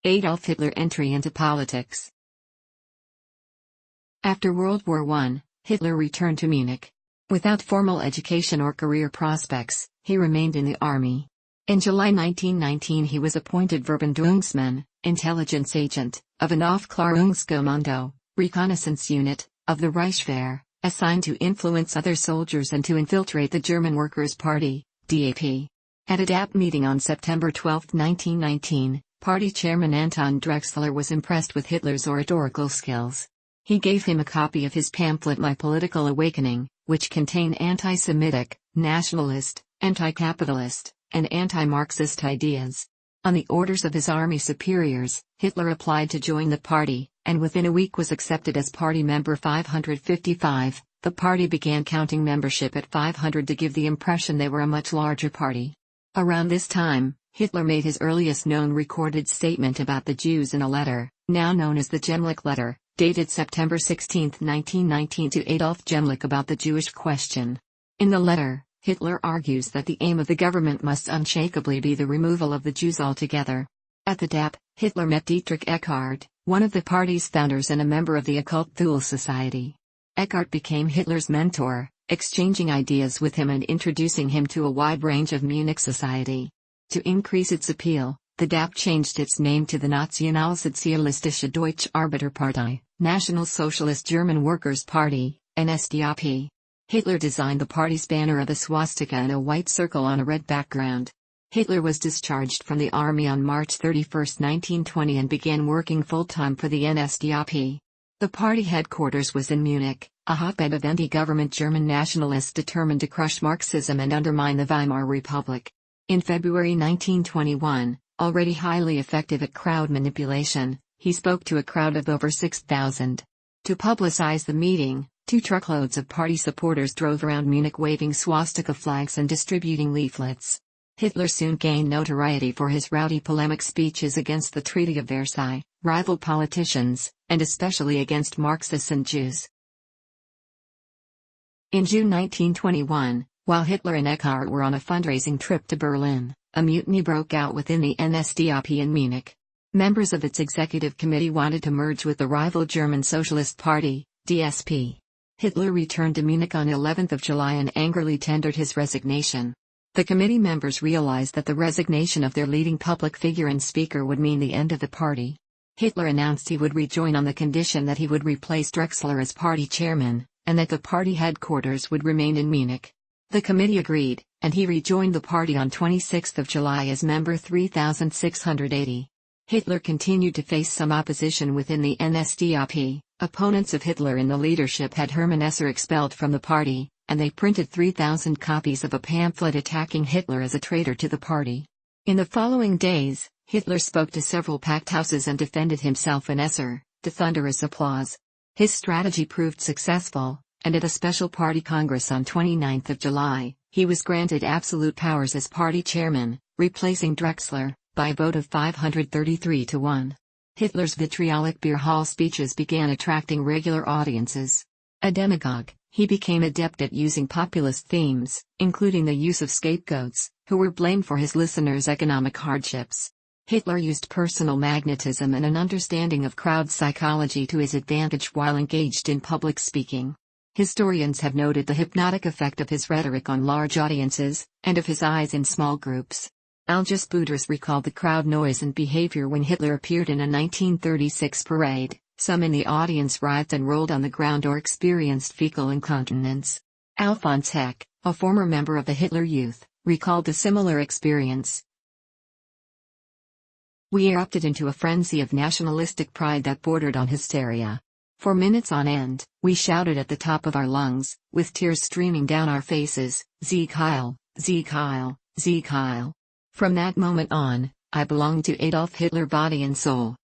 Adolf Hitler entry into politics. After World War I, Hitler returned to Munich. Without formal education or career prospects, he remained in the army. In July 1919 he was appointed Verbindungsmann, intelligence agent, of an Aufklärungskommando, reconnaissance unit, of the Reichswehr, assigned to influence other soldiers and to infiltrate the German Workers' Party, DAP. At a DAP meeting on September 12, 1919, party chairman Anton Drexler was impressed with Hitler's oratorical skills. He gave him a copy of his pamphlet My Political Awakening, which contained anti-Semitic, nationalist, anti-capitalist, and anti-Marxist ideas. On the orders of his army superiors, Hitler applied to join the party, and within a week was accepted as party member 555. The party began counting membership at 500 to give the impression they were a much larger party. Around this time, Hitler made his earliest known recorded statement about the Jews in a letter, now known as the Gemlich letter, dated September 16, 1919 to Adolf Gemlich about the Jewish question. In the letter, Hitler argues that the aim of the government must unshakably be the removal of the Jews altogether. At the DAP, Hitler met Dietrich Eckart, one of the party's founders and a member of the occult Thule Society. Eckart became Hitler's mentor, exchanging ideas with him and introducing him to a wide range of Munich society. To increase its appeal, the DAP changed its name to the Nationalsozialistische Deutsche Arbeiterpartei, National Socialist German Workers' Party, NSDAP. Hitler designed the party's banner of a swastika and a white circle on a red background. Hitler was discharged from the army on March 31, 1920 and began working full-time for the NSDAP. The party headquarters was in Munich, a hotbed of anti-government German nationalists determined to crush Marxism and undermine the Weimar Republic. In February 1921, already highly effective at crowd manipulation, he spoke to a crowd of over 6,000. To publicize the meeting, 2 truckloads of party supporters drove around Munich waving swastika flags and distributing leaflets. Hitler soon gained notoriety for his rowdy polemic speeches against the Treaty of Versailles, rival politicians, and especially against Marxists and Jews. In June 1921, while Hitler and Eckart were on a fundraising trip to Berlin, a mutiny broke out within the NSDAP in Munich. Members of its executive committee wanted to merge with the rival German Socialist Party, DSP. Hitler returned to Munich on 11 July and angrily tendered his resignation. The committee members realized that the resignation of their leading public figure and speaker would mean the end of the party. Hitler announced he would rejoin on the condition that he would replace Drexler as party chairman, and that the party headquarters would remain in Munich. The committee agreed, and he rejoined the party on 26 July as member 3680. Hitler continued to face some opposition within the NSDAP. Opponents of Hitler in the leadership had Hermann Esser expelled from the party, and they printed 3,000 copies of a pamphlet attacking Hitler as a traitor to the party. In the following days, Hitler spoke to several packed houses and defended himself and Esser, to thunderous applause. His strategy proved successful, and at a special party congress on 29 July, he was granted absolute powers as party chairman, replacing Drexler, by a vote of 533 to 1. Hitler's vitriolic beer hall speeches began attracting regular audiences. A demagogue, he became adept at using populist themes, including the use of scapegoats, who were blamed for his listeners' economic hardships. Hitler used personal magnetism and an understanding of crowd psychology to his advantage while engaged in public speaking. Historians have noted the hypnotic effect of his rhetoric on large audiences, and of his eyes in small groups. Algis Budrys recalled the crowd noise and behavior when Hitler appeared in a 1936 parade. Some in the audience writhed and rolled on the ground or experienced fecal incontinence. Alfons Heck, a former member of the Hitler Youth, recalled a similar experience. We erupted into a frenzy of nationalistic pride that bordered on hysteria. For minutes on end, we shouted at the top of our lungs, with tears streaming down our faces, Sieg Heil, Sieg Heil, Sieg Heil. From that moment on, I belonged to Adolf Hitler body and soul.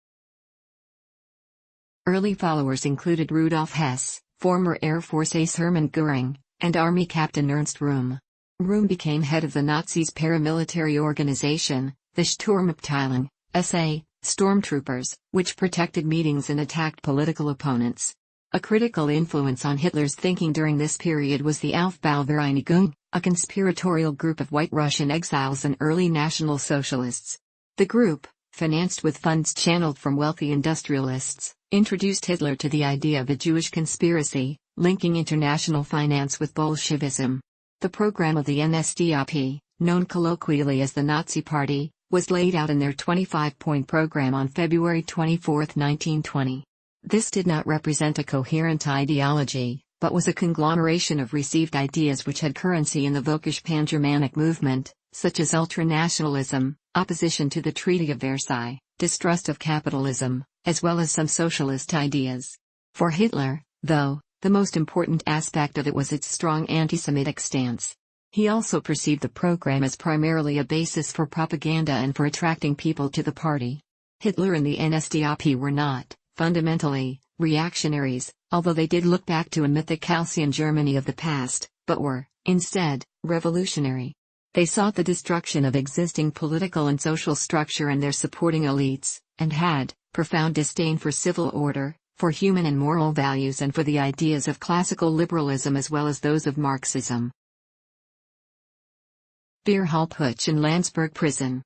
Early followers included Rudolf Hess, former Air Force ace Hermann Göring, and Army Captain Ernst Röhm. Röhm became head of the Nazis' paramilitary organization, the Sturmabteilung, SA, stormtroopers, which protected meetings and attacked political opponents. A critical influence on Hitler's thinking during this period was the Aufbauvereinigung, a conspiratorial group of White Russian exiles and early National Socialists. The group, financed with funds channeled from wealthy industrialists, introduced Hitler to the idea of a Jewish conspiracy, linking international finance with Bolshevism. The program of the NSDAP, known colloquially as the Nazi Party, was laid out in their 25-point program on February 24, 1920. This did not represent a coherent ideology, but was a conglomeration of received ideas which had currency in the Völkisch Pan-Germanic movement, such as ultranationalism, opposition to the Treaty of Versailles, distrust of capitalism, as well as some socialist ideas. For Hitler, though, the most important aspect of it was its strong anti-Semitic stance. He also perceived the program as primarily a basis for propaganda and for attracting people to the party. Hitler and the NSDAP were not, fundamentally, reactionaries, although they did look back to a mythic halcyon Germany of the past, but were, instead, revolutionary. They sought the destruction of existing political and social structure and their supporting elites, and had profound disdain for civil order, for human and moral values and for the ideas of classical liberalism as well as those of Marxism. Beer Hall Putsch and Landsberg Prison.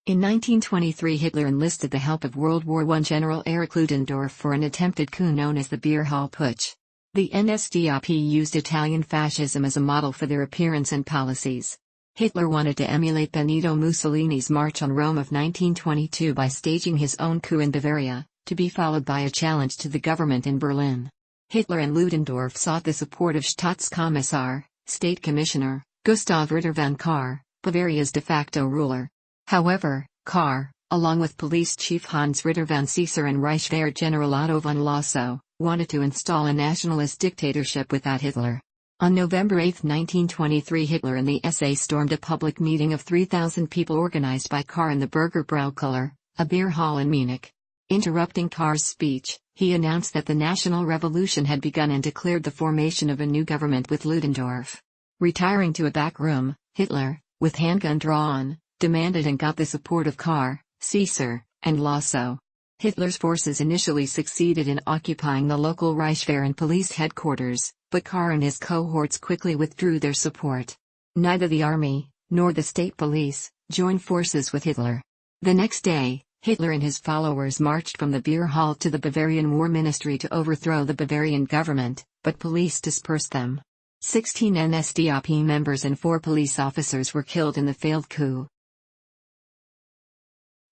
In 1923 Hitler enlisted the help of World War I General Erich Ludendorff for an attempted coup known as the Beer Hall Putsch. The NSDAP used Italian fascism as a model for their appearance and policies. Hitler wanted to emulate Benito Mussolini's March on Rome of 1922 by staging his own coup in Bavaria, to be followed by a challenge to the government in Berlin. Hitler and Ludendorff sought the support of Staatskommissar, State Commissioner, Gustav Ritter von Kahr, Bavaria's de facto ruler. However, Kahr, along with police chief Hans Ritter von Caesar and Reichswehr General Otto von Lossow, wanted to install a nationalist dictatorship without Hitler. On November 8, 1923 Hitler and the SA stormed a public meeting of 3,000 people organized by Kahr in the Burger Braukeller, a beer hall in Munich. Interrupting Kahr's speech, he announced that the national revolution had begun and declared the formation of a new government with Ludendorff. Retiring to a back room, Hitler, with handgun drawn, demanded and got the support of Kahr, Caesar, and Lossow. Hitler's forces initially succeeded in occupying the local Reichswehr and police headquarters, but Kahr and his cohorts quickly withdrew their support. Neither the army, nor the state police, joined forces with Hitler. The next day, Hitler and his followers marched from the beer hall to the Bavarian War Ministry to overthrow the Bavarian government, but police dispersed them. 16 NSDAP members and 4 police officers were killed in the failed coup.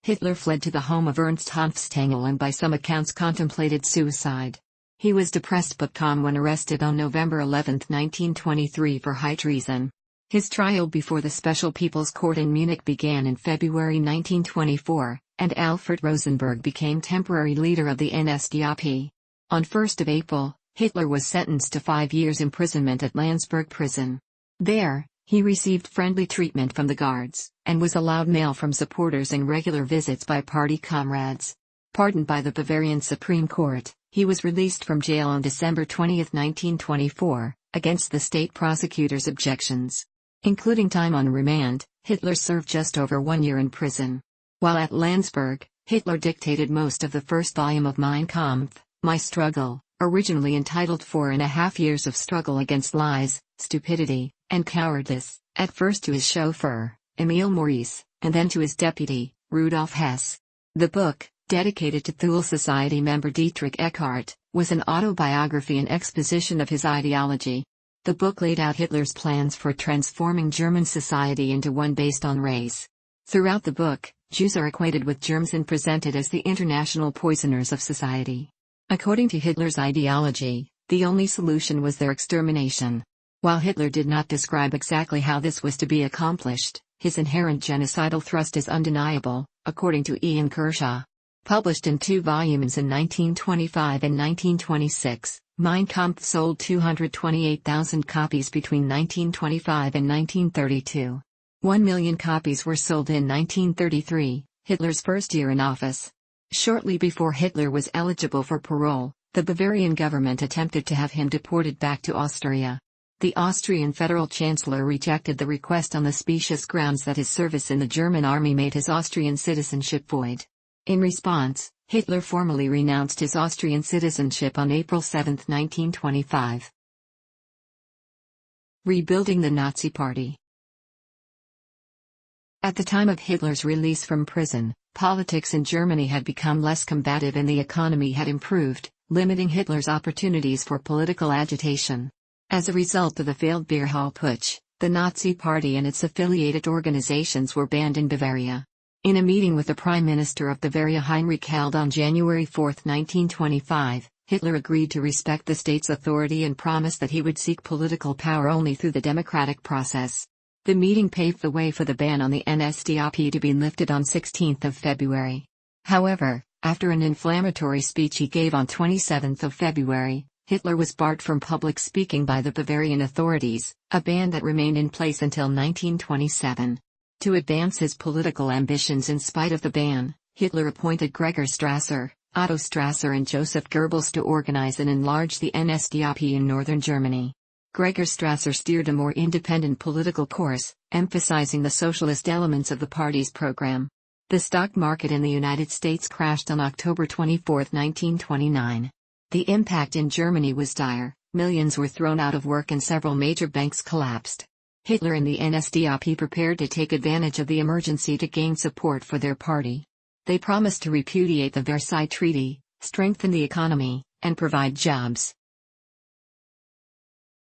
Hitler fled to the home of Ernst Hanfstaengl and by some accounts contemplated suicide. He was depressed but calm when arrested on November 11, 1923 for high treason. His trial before the Special People's Court in Munich began in February 1924, and Alfred Rosenberg became temporary leader of the NSDAP. On 1 April, Hitler was sentenced to 5 years imprisonment at Landsberg prison. There, he received friendly treatment from the guards, and was allowed mail from supporters and regular visits by party comrades. Pardoned by the Bavarian Supreme Court, he was released from jail on December 20, 1924, against the state prosecutor's objections. Including time on remand, Hitler served just over 1 year in prison. While at Landsberg, Hitler dictated most of the first volume of Mein Kampf, My Struggle, originally entitled 4.5 Years of Struggle Against Lies, Stupidity, and Cowardice, at first to his chauffeur, Emil Maurice, and then to his deputy, Rudolf Hess. The book, dedicated to Thule Society member Dietrich Eckart, was an autobiography and exposition of his ideology. The book laid out Hitler's plans for transforming German society into one based on race. Throughout the book, Jews are equated with germs and presented as the international poisoners of society. According to Hitler's ideology, the only solution was their extermination. While Hitler did not describe exactly how this was to be accomplished, his inherent genocidal thrust is undeniable, according to Ian Kershaw. Published in 2 volumes in 1925 and 1926, Mein Kampf sold 228,000 copies between 1925 and 1932. 1 million copies were sold in 1933, Hitler's first year in office. Shortly before Hitler was eligible for parole, the Bavarian government attempted to have him deported back to Austria. The Austrian federal chancellor rejected the request on the specious grounds that his service in the German army made his Austrian citizenship void. In response, Hitler formally renounced his Austrian citizenship on April 7, 1925. Rebuilding the Nazi Party. At the time of Hitler's release from prison, politics in Germany had become less combative and the economy had improved, limiting Hitler's opportunities for political agitation. As a result of the failed beer hall putsch, the Nazi Party and its affiliated organizations were banned in Bavaria. In a meeting with the Prime Minister of Bavaria Heinrich held on January 4, 1925, Hitler agreed to respect the state's authority and promised that he would seek political power only through the democratic process. The meeting paved the way for the ban on the NSDAP to be lifted on 16 February. However, after an inflammatory speech he gave on 27 February, Hitler was barred from public speaking by the Bavarian authorities, a ban that remained in place until 1927. To advance his political ambitions in spite of the ban, Hitler appointed Gregor Strasser, Otto Strasser and Joseph Goebbels to organize and enlarge the NSDAP in northern Germany. Gregor Strasser steered a more independent political course, emphasizing the socialist elements of the party's program. The stock market in the United States crashed on October 24, 1929. The impact in Germany was dire, millions were thrown out of work and several major banks collapsed. Hitler and the NSDAP prepared to take advantage of the emergency to gain support for their party. They promised to repudiate the Versailles Treaty, strengthen the economy, and provide jobs.